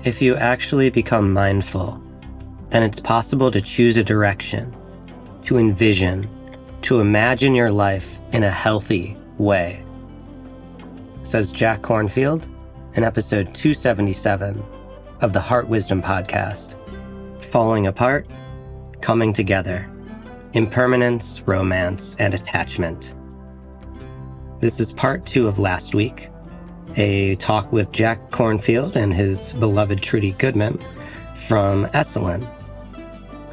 If you actually become mindful, then it's possible to choose a direction, to envision, to imagine your life in a healthy way, says Jack Kornfield in episode 277 of the Heart Wisdom podcast, Falling Apart, Coming Together, Impermanence, Romance, and Attachment. This is part 2 of last week, a talk with Jack Kornfield and his beloved Trudy Goodman from Esalen.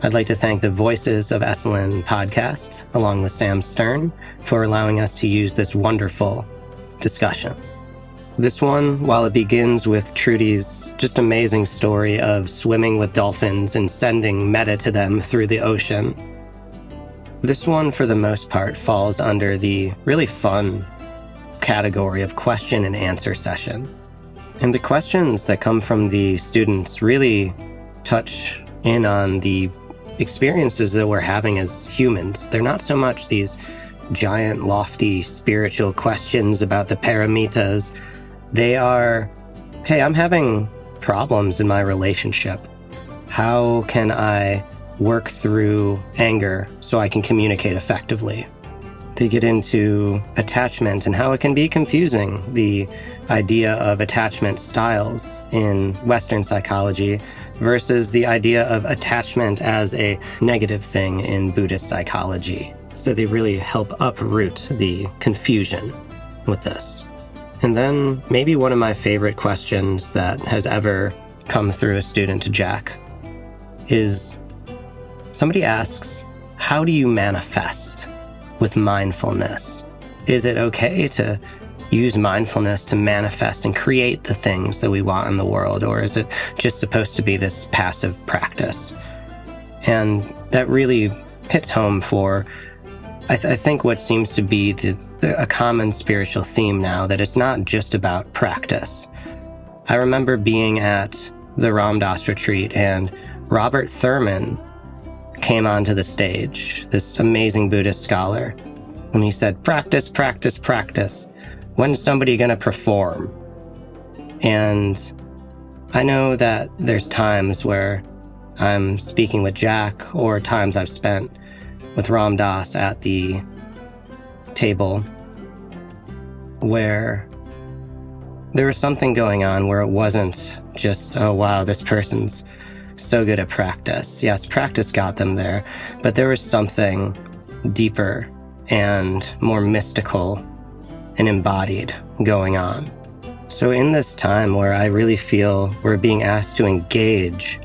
I'd like to thank the Voices of Esalen podcast, along with Sam Stern, for allowing us to use this wonderful discussion. This one, while it begins with Trudy's just amazing story of swimming with dolphins and sending metta to them through the ocean, this one, for the most part, falls under the really fun category of question and answer session. And the questions that come from the students really touch in on the experiences that we're having as humans. They're not so much these giant, lofty, spiritual questions about the paramitas. They are, hey, I'm having problems in my relationship. How can I work through anger so I can communicate effectively? They get into attachment and how it can be confusing, the idea of attachment styles in Western psychology versus the idea of attachment as a negative thing in Buddhist psychology. So they really help uproot the confusion with this. And then maybe one of my favorite questions that has ever come through a student to Jack is somebody asks, how do you manifest with mindfulness? Is it okay to use mindfulness to manifest and create the things that we want in the world, or is it just supposed to be this passive practice? And that really hits home for, I think, what seems to be a common spiritual theme now, that it's not just about practice. I remember being at the Ram Dass retreat, and Robert Thurman came onto the stage, this amazing Buddhist scholar, and he said, practice, practice, practice. When's somebody going to perform? And I know that there's times where I'm speaking with Jack, or times I've spent with Ram Dass at the table, where there was something going on where it wasn't just, oh wow, this person's so good at practice. Yes, practice got them there, but there was something deeper and more mystical and embodied going on. So in this time where I really feel we're being asked to engage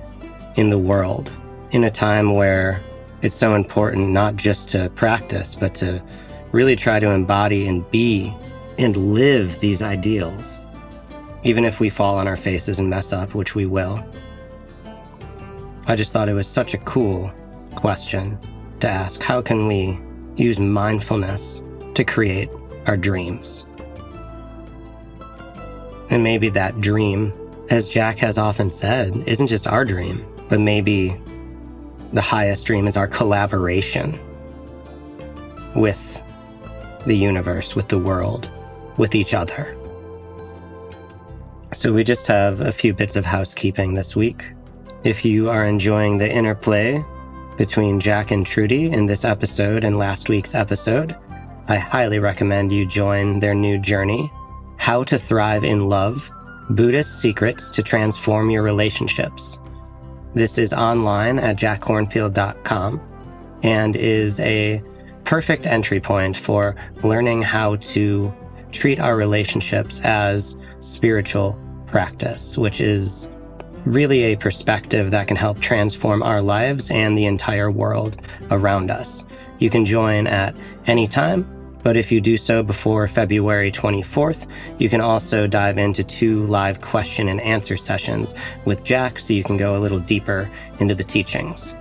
in the world, in a time where it's so important not just to practice, but to really try to embody and be and live these ideals, even if we fall on our faces and mess up, which we will. I just thought it was such a cool question to ask. How can we use mindfulness to create our dreams? And maybe that dream, as Jack has often said, isn't just our dream, but maybe the highest dream is our collaboration with the universe, with the world, with each other. So we just have a few bits of housekeeping this week. If you are enjoying the interplay between Jack and Trudy in this episode and last week's episode, I highly recommend you join their new journey, How to Thrive in Love, Buddhist Secrets to Transform Your Relationships. This is online at jackkornfield.com and is a perfect entry point for learning how to treat our relationships as spiritual practice, which is really a perspective that can help transform our lives and the entire world around us. You can join at any time, but if you do so before February 24th, you can also dive into 2 live question and answer sessions with Jack, so you can go a little deeper into the teachings.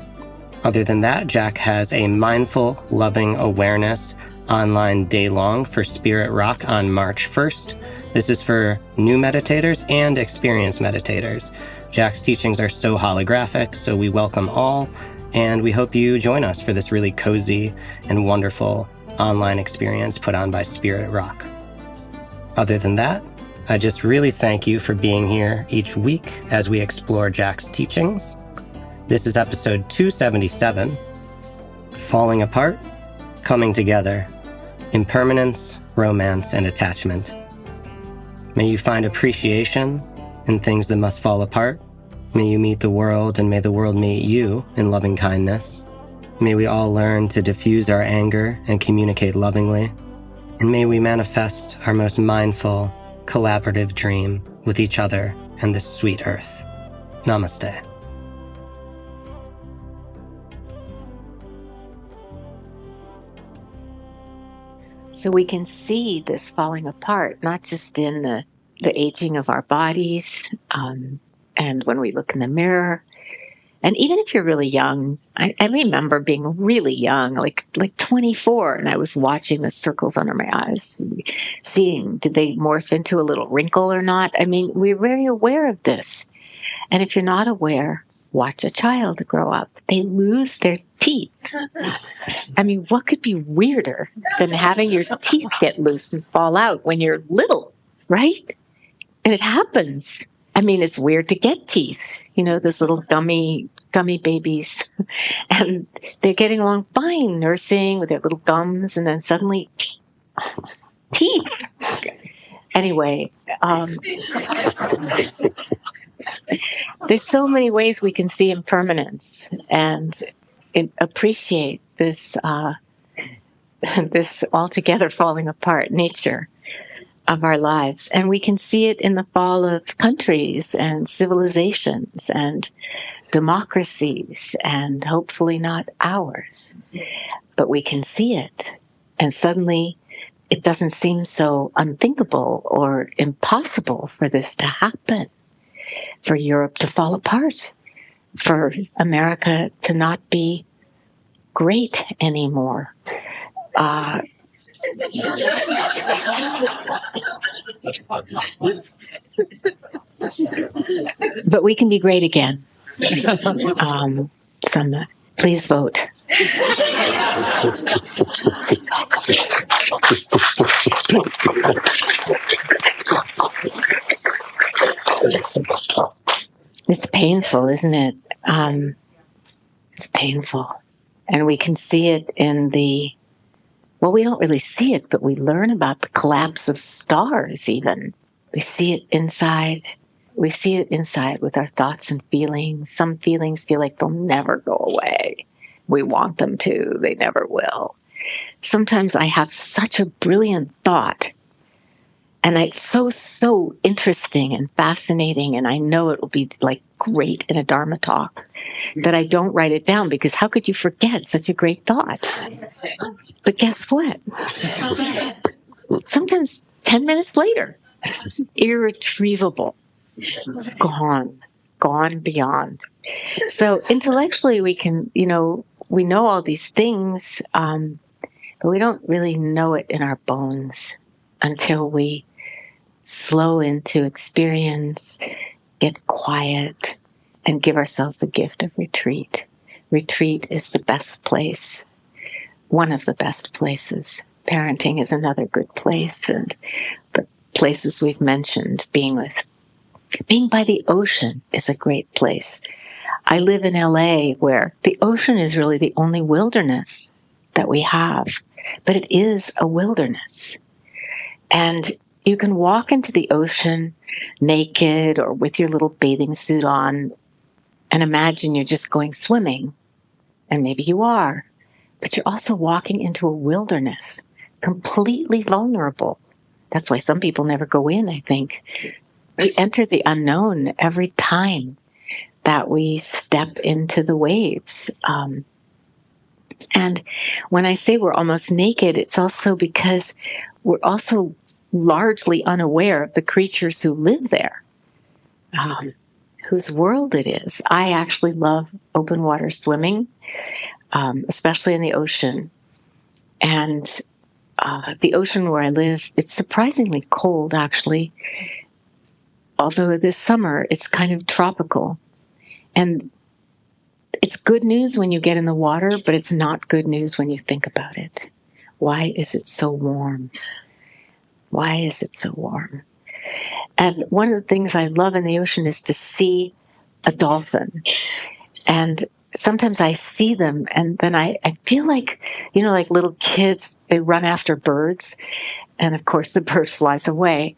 Other than that, Jack has a mindful, loving awareness online day-long for Spirit Rock on March 1st. This is for new meditators and experienced meditators. Jack's teachings are so holographic, so we welcome all, and we hope you join us for this really cozy and wonderful online experience put on by Spirit Rock. Other than that, I just really thank you for being here each week as we explore Jack's teachings. This is episode 277, Falling Apart, Coming Together, Impermanence, Romance, and Attachment. May you find appreciation in things that must fall apart. May you meet the world, and may the world meet you in loving kindness. May we all learn to diffuse our anger and communicate lovingly. And may we manifest our most mindful, collaborative dream with each other and this sweet earth. Namaste. So we can see this falling apart, not just in the aging of our bodies, and when we look in the mirror. And even if you're really young, I remember being really young, like 24, and I was watching the circles under my eyes, seeing, did they morph into a little wrinkle or not? I mean, we're very aware of this. And if you're not aware, watch a child grow up. They lose their teeth. I mean, what could be weirder than having your teeth get loose and fall out when you're little, right? And it happens. I mean, it's weird to get teeth, those little gummy babies. And they're getting along fine, nursing with their little gums, and then suddenly, teeth. Anyway, there's so many ways we can see impermanence and appreciate this this altogether falling apart nature of our lives. And we can see it in the fall of countries and civilizations and democracies, and hopefully not ours. But we can see it. And suddenly it doesn't seem so unthinkable or impossible for this to happen, for Europe to fall apart, for America to not be great anymore. But we can be great again. Please vote. It's painful, isn't it? It's painful. And we can see it in we don't really see it, but we learn about the collapse of stars even. We see it inside. We see it inside with our thoughts and feelings. Some feelings feel like they'll never go away. We want them to. They never will. Sometimes I have such a brilliant thought, and it's so interesting and fascinating, and I know it will be like great in a Dharma talk, that I don't write it down, because how could you forget such a great thought? But guess what? Sometimes 10 minutes later, irretrievable, gone beyond. So intellectually we can, we know all these things, but we don't really know it in our bones until we slow into experience, get quiet, and give ourselves the gift of retreat. Retreat is the best place, one of the best places. Parenting is another good place, and the places we've mentioned, being by the ocean is a great place. I live in LA, where the ocean is really the only wilderness that we have, but it is a wilderness. And you can walk into the ocean naked or with your little bathing suit on and imagine you're just going swimming. And maybe you are, but you're also walking into a wilderness, completely vulnerable. That's why some people never go in, I think. We enter the unknown every time that we step into the waves. And when I say we're almost naked, it's also because we're also largely unaware of the creatures who live there, whose world it is. I actually love open water swimming, especially in the ocean. And the ocean where I live, it's surprisingly cold, actually. Although this summer, it's kind of tropical. And it's good news when you get in the water, but it's not good news when you think about it. Why is it so warm? Why is it so warm? And one of the things I love in the ocean is to see a dolphin. And sometimes I see them and then I feel like, like little kids, they run after birds. And of course the bird flies away.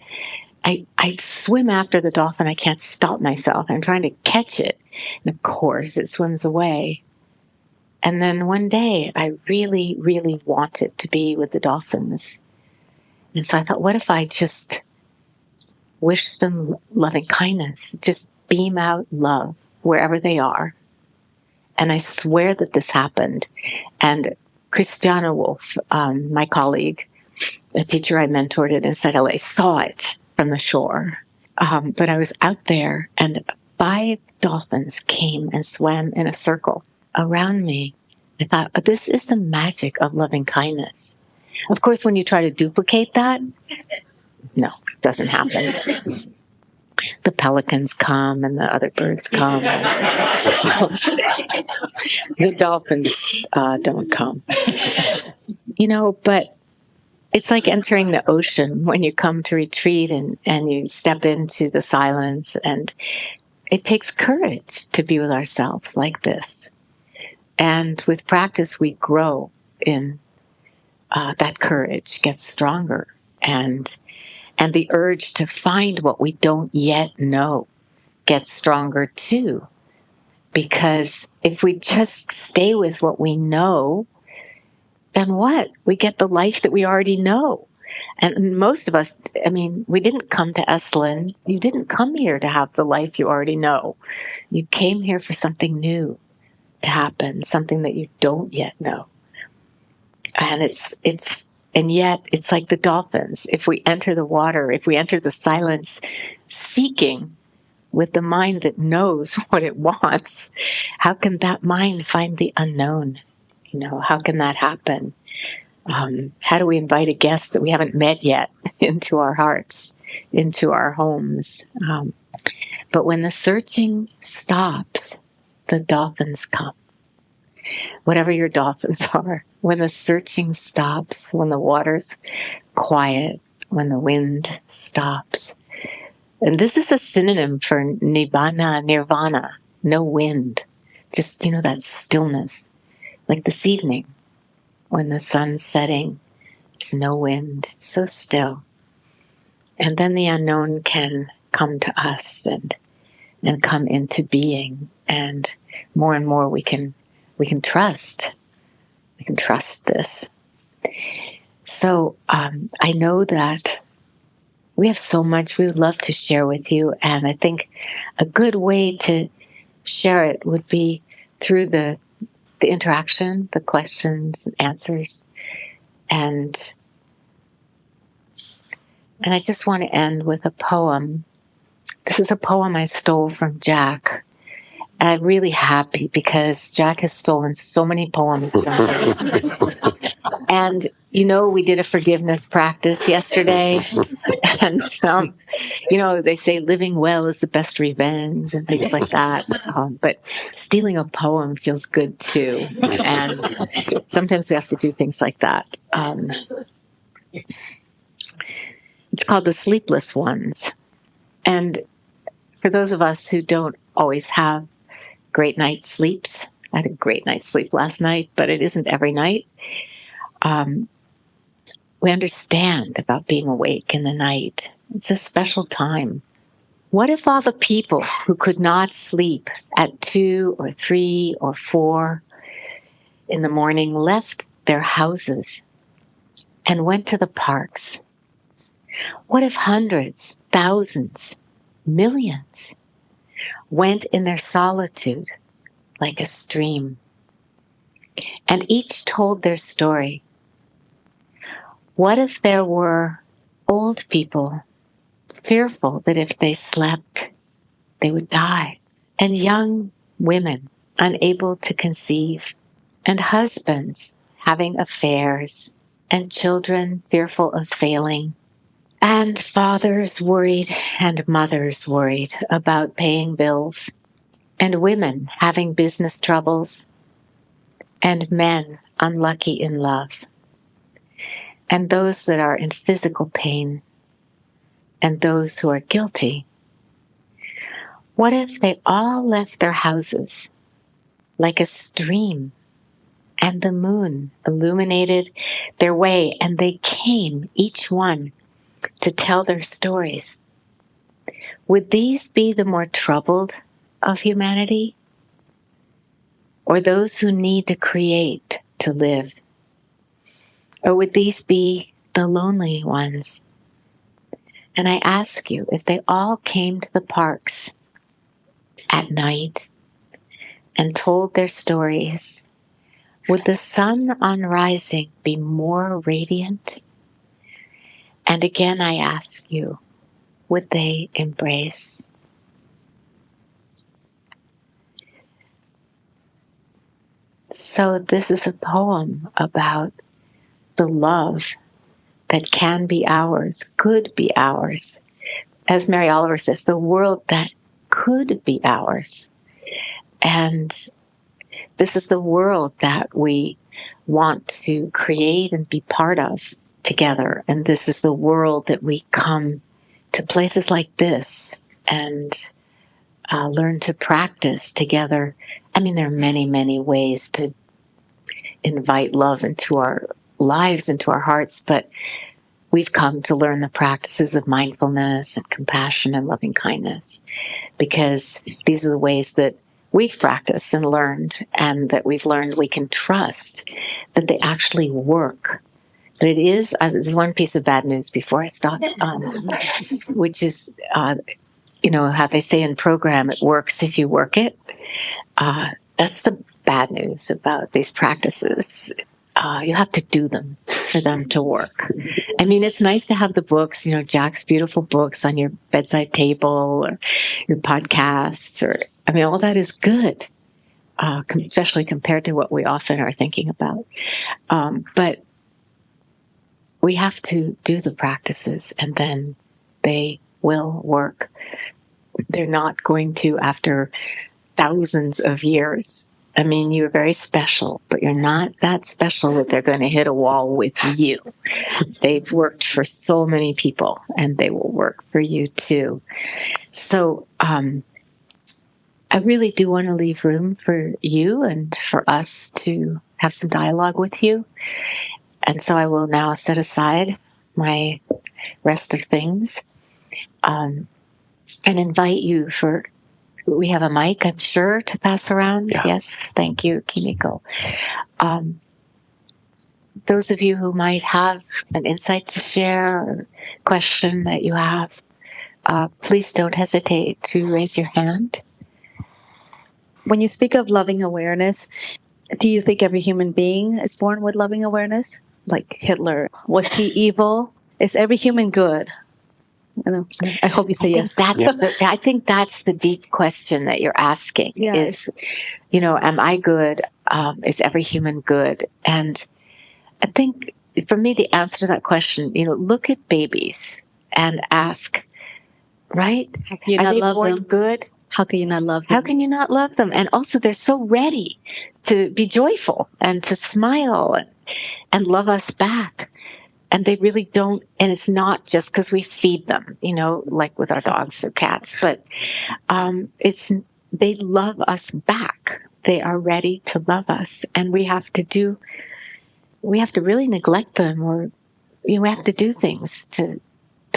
I swim after the dolphin. I can't stop myself. I'm trying to catch it. And of course it swims away. And then one day I really, really wanted to be with the dolphins. And so I thought, what if I just wish them loving kindness, just beam out love wherever they are. And I swear that this happened. And Christiana Wolf, my colleague, a teacher I mentored at Inside LA, saw it from the shore. But I was out there and 5 dolphins came and swam in a circle around me. I thought, this is the magic of loving kindness. Of course, when you try to duplicate that, no, it doesn't happen. The pelicans come and the other birds come. The dolphins don't come. But it's like entering the ocean when you come to retreat and you step into the silence. And it takes courage to be with ourselves like this. And with practice, we grow in that courage, gets stronger. And the urge to find what we don't yet know gets stronger too. Because if we just stay with what we know, then what? We get the life that we already know. And most of us, we didn't come to Esalen. You didn't come here to have the life you already know. You came here for something new to happen, something that you don't yet know. And yet, it's like the dolphins. If we enter the water, if we enter the silence, seeking with the mind that knows what it wants, how can that mind find the unknown? How can that happen? How do we invite a guest that we haven't met yet into our hearts, into our homes? But when the searching stops, the dolphins come. Whatever your dolphins are, when the searching stops, when the water's quiet, when the wind stops. And this is a synonym for nirvana, no wind. Just, that stillness. Like this evening, when the sun's setting, there's no wind, so still. And then the unknown can come to us and come into being. And more we can trust. We can trust this. So I know that we have so much we would love to share with you. And I think a good way to share it would be through the interaction, the questions and answers. And I just want to end with a poem. This is a poem I stole from Jack. And I'm really happy because Jack has stolen so many poems from me. And, we did a forgiveness practice yesterday. And, they say living well is the best revenge and things like that. But stealing a poem feels good too. And sometimes we have to do things like that. It's called The Sleepless Ones. And for those of us who don't always have great night's sleeps, I had a great night's sleep last night, but it isn't every night. We understand about being awake in the night. It's a special time. What if all the people who could not sleep at 2 or 3 or 4 in the morning left their houses and went to the parks? What if hundreds, thousands, millions went in their solitude like a stream and each told their story? What if there were old people fearful that if they slept, they would die, and young women unable to conceive, and husbands having affairs, and children fearful of failing, and fathers worried and mothers worried about paying bills, and women having business troubles, and men unlucky in love, and those that are in physical pain, and those who are guilty. What if they all left their houses like a stream, and the moon illuminated their way, and they came, each one, to tell their stories? Would these be the more troubled of humanity, or those who need to create to live? Or would these be the lonely ones? And I ask you, if they all came to the parks at night and told their stories, would the sun on rising be more radiant? And again, I ask you, would they embrace? So this is a poem about the love that can be ours, could be ours. As Mary Oliver says, the world that could be ours. And this is the world that we want to create and be part of together. And this is the world that we come to places like this and learn to practice together. I mean, there are many, many ways to invite love into our lives, into our hearts, but we've come to learn the practices of mindfulness and compassion and loving kindness, because these are the ways that we've practiced and learned, and that we've learned we can trust that they actually work. But it is, there's one piece of bad news before I stop, which is, how they say in program, it works if you work it. That's the bad news about these practices. You have to do them for them to work. I mean, it's nice to have the books, Jack's beautiful books on your bedside table, or your podcasts, or, all that is good, especially compared to what we often are thinking about. But we have to do the practices, and then they will work. They're not going to after thousands of years. You're very special, but you're not that special that they're going to hit a wall with you. They've worked for so many people, and they will work for you too. So I really do want to leave room for you and for us to have some dialogue with you. And so I will now set aside my rest of things and invite you for... We have a mic, I'm sure, to pass around. Yeah. Yes, thank you, Kimiko. Those of you who might have an insight to share or question that you have, please don't hesitate to raise your hand. When you speak of loving awareness, do you think every human being is born with loving awareness? Like Hitler, was he evil? Is every human good? I hope you say yes. I think that's the deep question that you're asking. Yes. Is, am I good? Is every human good? And I think for me, the answer to that question, look at babies and ask, right? How can you not love them? Good? How can you not love them? How can you not love them? And also, they're so ready to be joyful and to smile and love us back. And they really don't, and it's not just because we feed them, like with our dogs or cats, but they love us back. They are ready to love us, and we have to really neglect them, or we have to do things to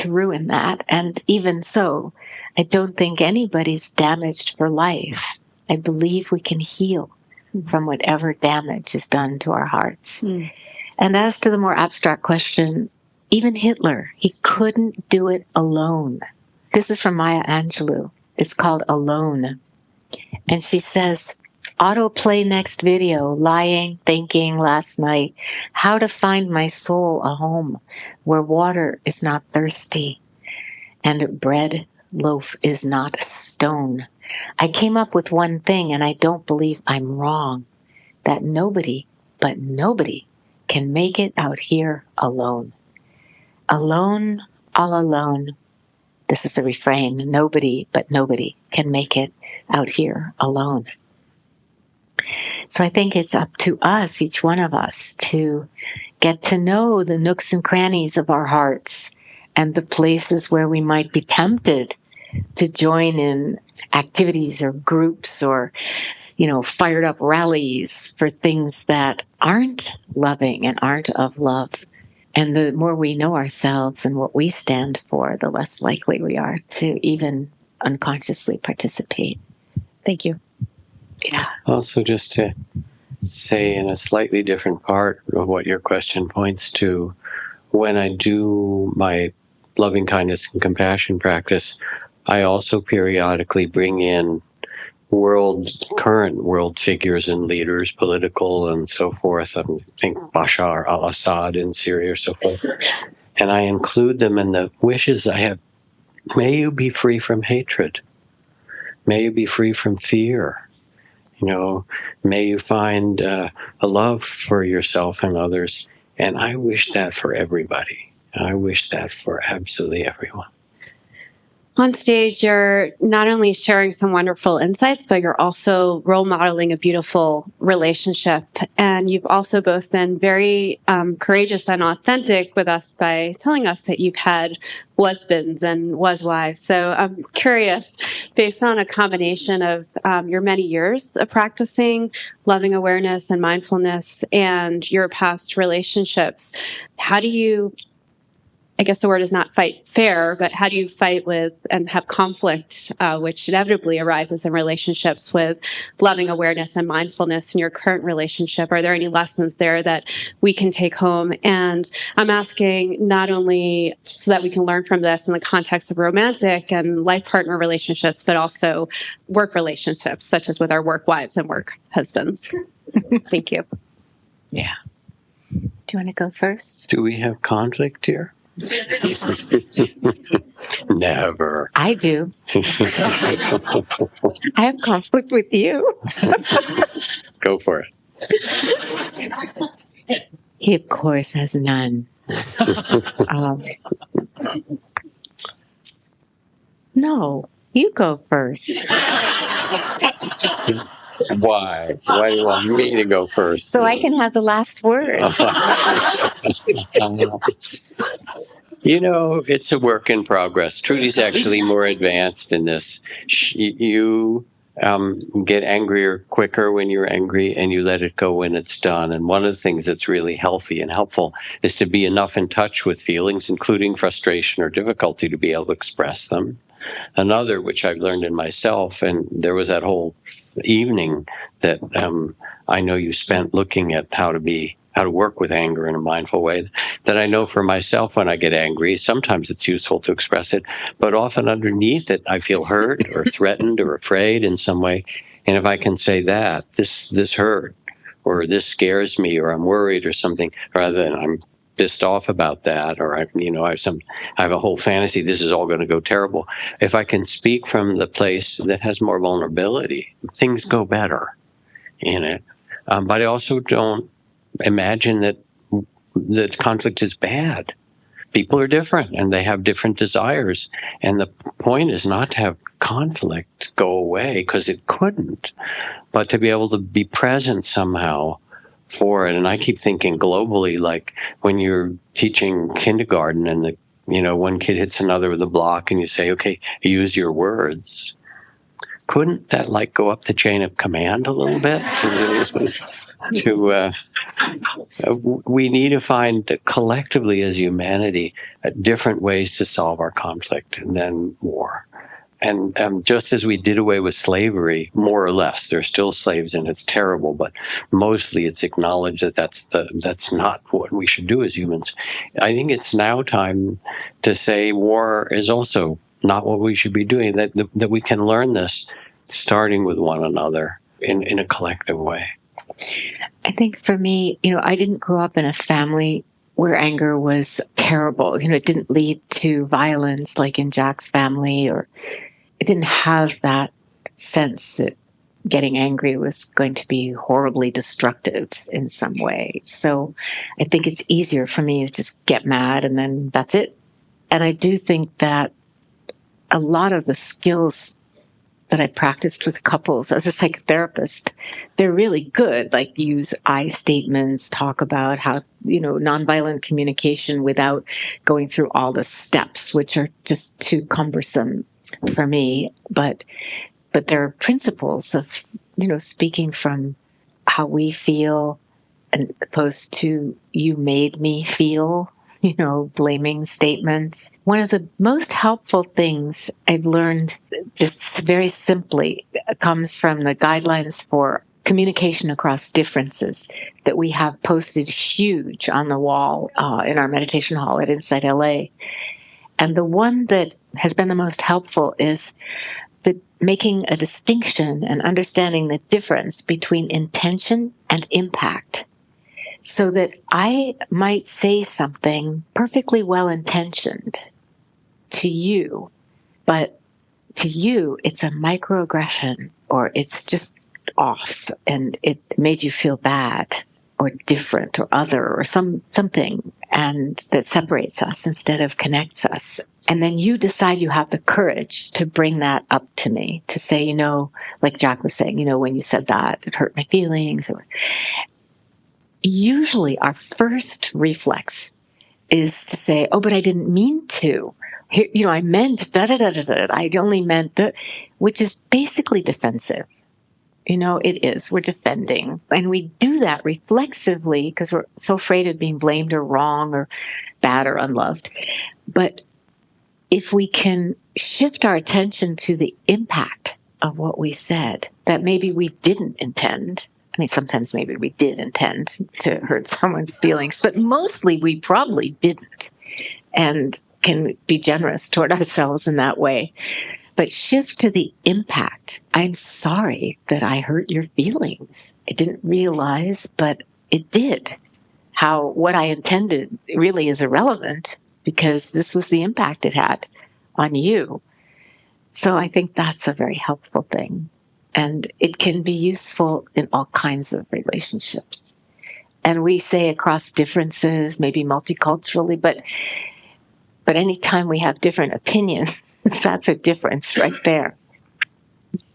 ruin that. And even so, I don't think anybody's damaged for life. I believe we can heal from whatever damage is done to our hearts. Mm. And as to the more abstract question, even Hitler, he couldn't do it alone. This is from Maya Angelou. It's called Alone. And she says, autoplay next video, lying, thinking last night, how to find my soul a home where water is not thirsty and bread loaf is not a stone. I came up with one thing, and I don't believe I'm wrong, that nobody, but nobody, can make it out here alone. Alone, all alone. This is the refrain. Nobody, but nobody can make it out here alone. So I think it's up to us, each one of us, to get to know the nooks and crannies of our hearts and the places where we might be tempted to join in activities or groups or, fired up rallies for things that aren't loving and aren't of love. And the more we know ourselves and what we stand for, the less likely we are to even unconsciously participate. Thank you. Yeah. Also, just to say in a slightly different part of what your question points to, when I do my loving kindness and compassion practice, I also periodically bring in current world figures and leaders, political and so forth. I think Bashar al-Assad in Syria or so forth. And I include them in the wishes I have. May you be free from hatred. May you be free from fear. May you find a love for yourself and others. And I wish that for everybody. I wish that for absolutely everyone. On stage, you're not only sharing some wonderful insights, but you're also role modeling a beautiful relationship. And you've also both been very courageous and authentic with us by telling us that you've had husbands and wives. So I'm curious, based on a combination of your many years of practicing loving awareness and mindfulness and your past relationships, how do you, I guess the word is not fight fair, but how do you fight with and have conflict, which inevitably arises in relationships with loving awareness and mindfulness in your current relationship? Are there any lessons there that we can take home? And I'm asking not only so that we can learn from this in the context of romantic and life partner relationships, but also work relationships, such as with our work wives and work husbands. Thank you. Yeah. Do you want to go first? Do we have conflict here? Never. I do. I have conflict with you. Go for it. He, of course, has none. No, you go first. Why? Why do you want me to go first? So I can have the last word. It's a work in progress. Trudy's actually more advanced in this. You get angrier quicker when you're angry, and you let it go when it's done. And one of the things that's really healthy and helpful is to be enough in touch with feelings, including frustration or difficulty, to be able to express them. Another, which I've learned in myself, and there was that whole evening that I know you spent looking at how to work with anger in a mindful way, that I know for myself when I get angry, sometimes it's useful to express it, but often underneath it, I feel hurt or threatened or afraid in some way. And if I can say that, this hurt, or this scares me, or I'm worried or something, rather than I'm pissed off about that, or I have a whole fantasy, this is all going to go terrible. If I can speak from the place that has more vulnerability, things go better in it. But I also don't imagine that conflict is bad. People are different and they have different desires. And the point is not to have conflict go away, because it couldn't, but to be able to be present somehow for it. And I keep thinking globally, like when you're teaching kindergarten and one kid hits another with a block and you say, okay, use your words. Couldn't that go up the chain of command a little bit? We need to find collectively as humanity different ways to solve our conflict and then war. And just as we did away with slavery, more or less, there's still slaves and it's terrible, but mostly it's acknowledged that that's not what we should do as humans. I think it's now time to say war is also not what we should be doing, that we can learn this starting with one another in a collective way. I think for me, I didn't grow up in a family where anger was terrible. It didn't lead to violence like in Jack's family, or it didn't have that sense that getting angry was going to be horribly destructive in some way. So I think it's easier for me to just get mad and then that's it. And I do think that a lot of the skills that I practiced with couples as a psychotherapist, they're really good. Like use I statements, talk about how, nonviolent communication without going through all the steps, which are just too cumbersome for me. But there are principles of, speaking from how we feel, and opposed to you made me feel, blaming statements. One of the most helpful things I've learned, just very simply, comes from the guidelines for communication across differences that we have posted huge on the wall in our meditation hall at Inside LA. And the one that has been the most helpful is making a distinction and understanding the difference between intention and impact. So that I might say something perfectly well-intentioned to you, but to you, it's a microaggression, or it's just off, and it made you feel bad, or different, or other, or something, and that separates us instead of connects us. And then you decide you have the courage to bring that up to me, to say, like Jack was saying, when you said that, it hurt my feelings, or... Usually our first reflex is to say, oh, but I didn't mean to. Here, I meant da-da-da-da-da. I only meant da, which is basically defensive. It is. We're defending. And we do that reflexively because we're so afraid of being blamed or wrong or bad or unloved. But if we can shift our attention to the impact of what we said, that maybe we didn't intend. I mean, sometimes maybe we did intend to hurt someone's feelings, but mostly we probably didn't, and can be generous toward ourselves in that way. But shift to the impact. I'm sorry that I hurt your feelings. I didn't realize, but it did. What I intended really is irrelevant because this was the impact it had on you. So I think that's a very helpful thing. And it can be useful in all kinds of relationships. And we say across differences, maybe multiculturally, but anytime we have different opinions, that's a difference right there.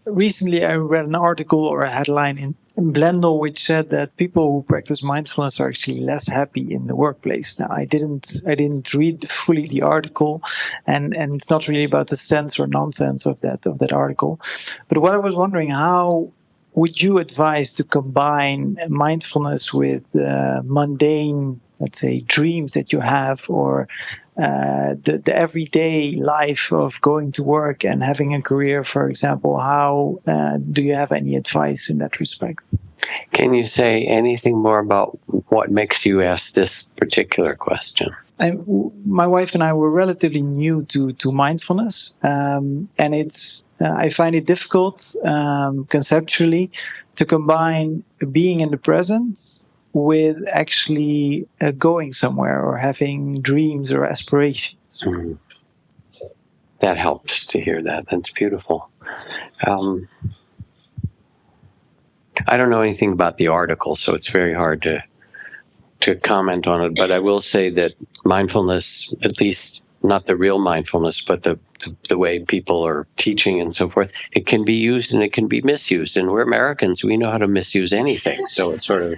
Recently, I read an article or a headline in Blendel which said that people who practice mindfulness are actually less happy in the workplace. Now, I didn't read fully the article, and it's not really about the sense or nonsense of that article. But what I was wondering, how would you advise to combine mindfulness with mundane, let's say, dreams that you have, or the everyday life of going to work and having a career, for example? How do you have any advice in that respect? Can you say anything more about what makes you ask this particular question? My wife and I were relatively new to mindfulness, and I find it difficult conceptually to combine being in the present with actually going somewhere or having dreams or aspirations. Mm-hmm. That helps to hear that. That's beautiful. I don't know anything about the article, so it's very hard to comment on it. But I will say that mindfulness, at least not the real mindfulness, but the way people are teaching and so forth, it can be used and it can be misused. And we're Americans, we know how to misuse anything. So it's sort of...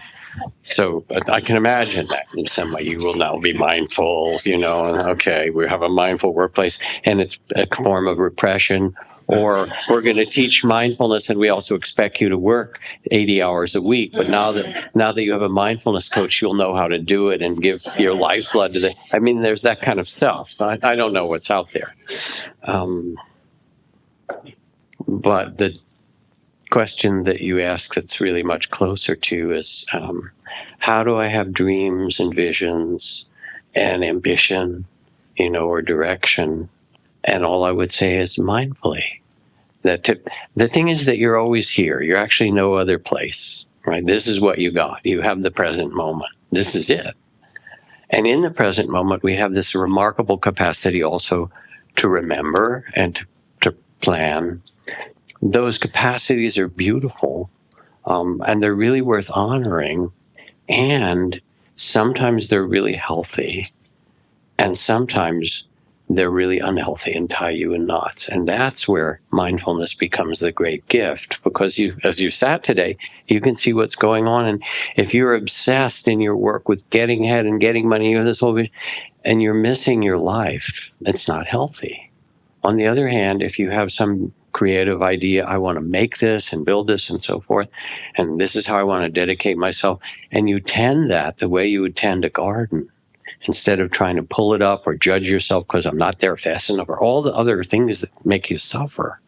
So I can imagine that in some way you will now be mindful, and okay, we have a mindful workplace, and it's a form of repression. Or we're going to teach mindfulness, and we also expect you to work 80 hours a week. But now that you have a mindfulness coach, you'll know how to do it and give your lifeblood to the... I mean, there's that kind of stuff. I don't know what's out there. But the question that you ask that's really much closer to is, how do I have dreams and visions and ambition, or direction? And all I would say is mindfully. The thing is that you're always here. You're actually no other place, right? This is what you got. You have the present moment. This is it. And in the present moment, we have this remarkable capacity also to remember and to plan. Those capacities are beautiful, and they're really worth honoring. And sometimes they're really healthy, and sometimes they're really unhealthy and tie you in knots. And that's where mindfulness becomes the great gift, because you, as you sat today, you can see what's going on. And if you're obsessed in your work with getting ahead and getting money, this whole, and you're missing your life, it's not healthy. On the other hand, if you have some creative idea, I want to make this and build this and so forth, and this is how I want to dedicate myself, and you tend that the way you would tend a garden, instead of trying to pull it up or judge yourself because I'm not there fast enough, or all the other things that make you suffer.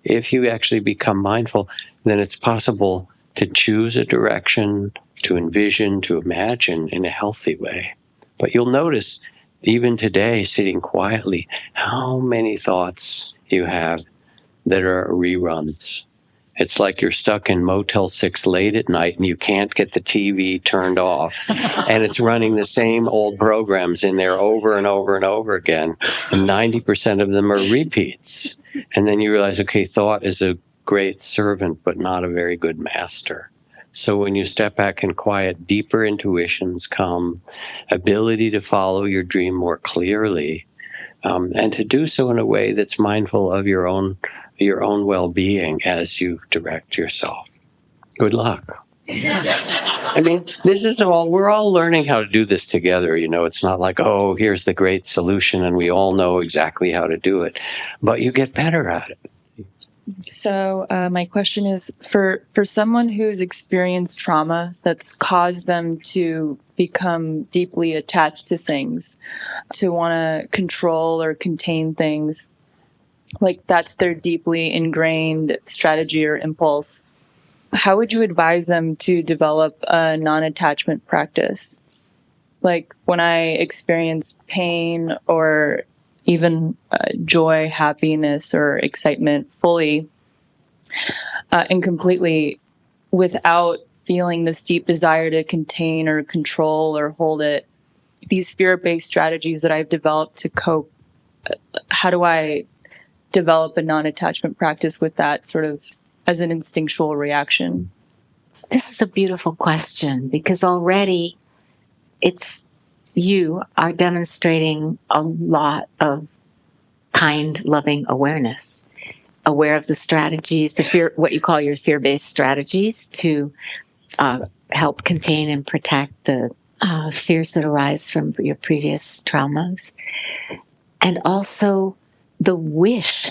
If you actually become mindful, then it's possible to choose a direction, to envision, to imagine in a healthy way. But you'll notice, even today, sitting quietly, how many thoughts you have that are reruns. It's like you're stuck in Motel 6 late at night and you can't get the TV turned off. And it's running the same old programs in there over and over and over again. And 90% of them are repeats. And then you realize, okay, thought is a great servant, but not a very good master. So when you step back and quiet, deeper intuitions come, ability to follow your dream more clearly, and to do so in a way that's mindful of your own well-being as you direct yourself. Good luck. I mean, we're all learning how to do this together. It's not like, oh, here's the great solution and we all know exactly how to do it, but you get better at it. So my question is, for someone who's experienced trauma that's caused them to become deeply attached to things, to want to control or contain things, like that's their deeply ingrained strategy or impulse, how would you advise them to develop a non-attachment practice? Like when I experience pain or even joy, happiness, or excitement fully and completely, without feeling this deep desire to contain or control or hold it, these fear-based strategies that I've developed to cope, how do I develop a non-attachment practice with that sort of as an instinctual reaction? This is a beautiful question, because already you are demonstrating a lot of kind, loving awareness, aware of the strategies, what you call your fear-based strategies to help contain and protect the fears that arise from your previous traumas. And also the wish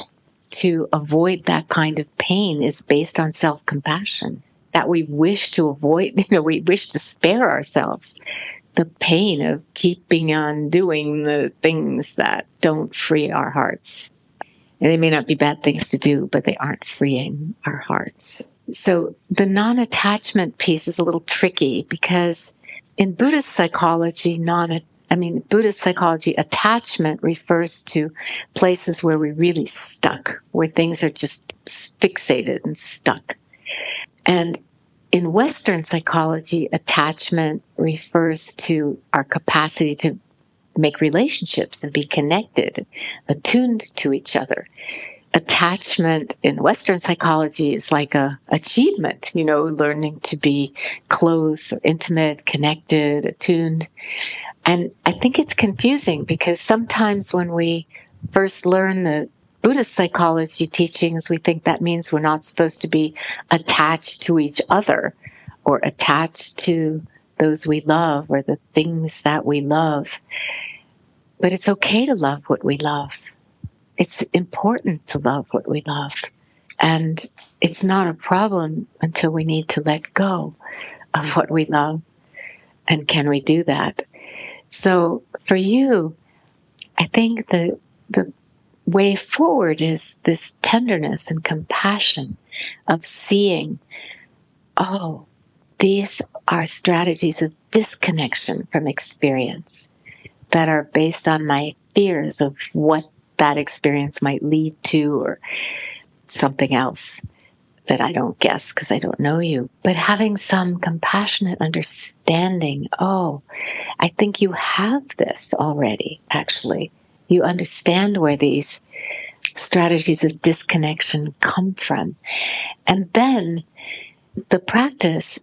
to avoid that kind of pain is based on self-compassion, that we wish to avoid, we wish to spare ourselves the pain of keeping on doing the things that don't free our hearts. And they may not be bad things to do, but they aren't freeing our hearts. So the non-attachment piece is a little tricky, because in Buddhist psychology, attachment refers to places where we're really stuck, where things are just fixated and stuck. And in Western psychology, attachment refers to our capacity to make relationships and be connected, attuned to each other. Attachment in Western psychology is like a achievement, learning to be close or intimate, connected, attuned. And I think it's confusing, because sometimes when we first learn the Buddhist psychology teachings, we think that means we're not supposed to be attached to each other or attached to those we love or the things that we love. But it's okay to love what we love. It's important to love what we love. And it's not a problem until we need to let go of what we love. And can we do that? So for you, I think the way forward is this tenderness and compassion of seeing, oh, these are strategies of disconnection from experience that are based on my fears of what that experience might lead to, or something else that I don't guess because I don't know you. But having some compassionate understanding, oh, I think you have this already, actually. You understand where these strategies of disconnection come from. And then the practice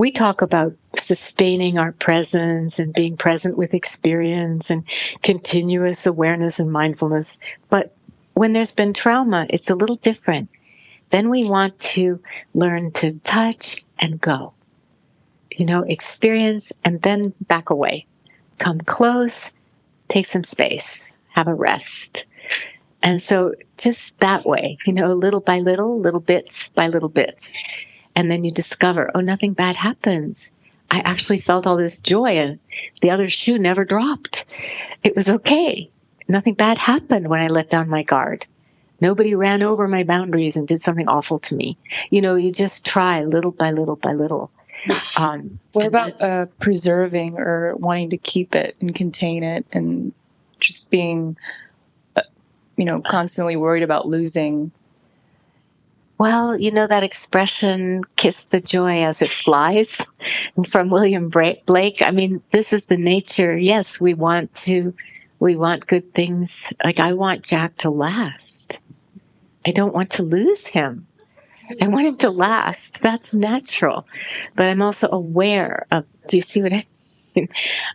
we talk about sustaining our presence and being present with experience and continuous awareness and mindfulness. But when there's been trauma, it's a little different. Then we want to learn to touch and go. Experience and then back away. Come close, take some space, have a rest. And so just that way, little by little bits by little bits. And then you discover, nothing bad happens. I actually felt all this joy and the other shoe never dropped. It was okay. Nothing bad happened when I let down my guard. Nobody ran over my boundaries and did something awful to me. You just try little by little by little. What about preserving or wanting to keep it and contain it and just being, constantly worried about losing? Well, that expression, kiss the joy as it flies, from William Blake. I mean, this is the nature. Yes, we want good things. Like, I want Jack to last. I don't want to lose him. I want him to last. That's natural. But I'm also aware of, do you see what I mean?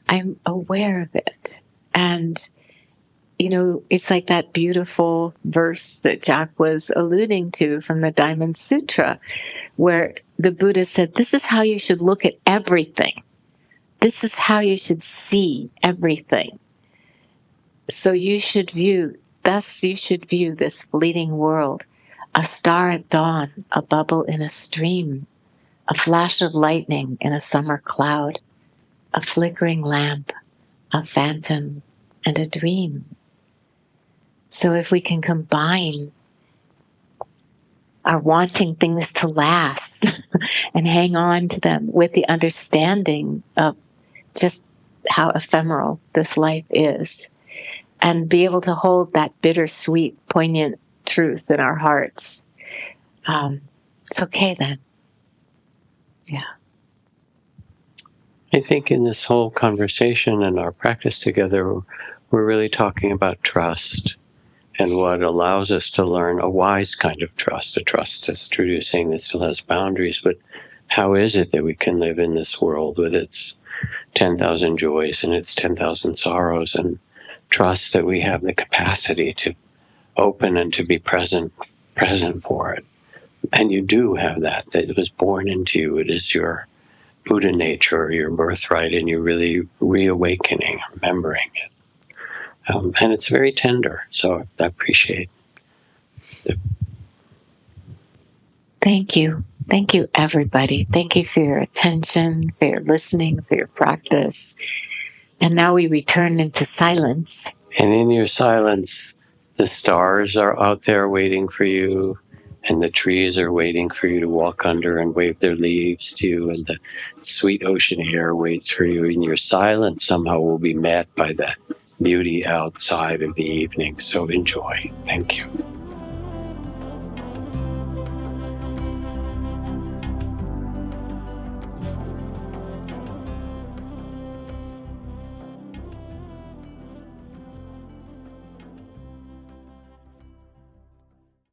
I'm aware of it. And, it's like that beautiful verse that Jack was alluding to from the Diamond Sutra, where the Buddha said, this is how you should look at everything. This is how you should see everything. So you should view this fleeting world, a star at dawn, a bubble in a stream, a flash of lightning in a summer cloud, a flickering lamp, a phantom, and a dream. So if we can combine our wanting things to last and hang on to them with the understanding of just how ephemeral this life is, and be able to hold that bittersweet, poignant truth in our hearts, it's okay then. Yeah. I think in this whole conversation and our practice together, we're really talking about trust and what allows us to learn a wise kind of trust, a trust, as Trudy was saying, that still has boundaries. But how is it that we can live in this world with its 10,000 joys and its 10,000 sorrows, and trust that we have the capacity to open and to be present for it? And you do have that it was born into you. It is your Buddha nature, your birthright, and you're really reawakening, remembering it. And it's very tender, so I appreciate it. Thank you. Thank you, everybody. Thank you for your attention, for your listening, for your practice. And now we return into silence. And in your silence, the stars are out there waiting for you, and the trees are waiting for you to walk under and wave their leaves to you, and the sweet ocean air waits for you. And your silence somehow will be met by the beauty outside of the evening. So enjoy. Thank you.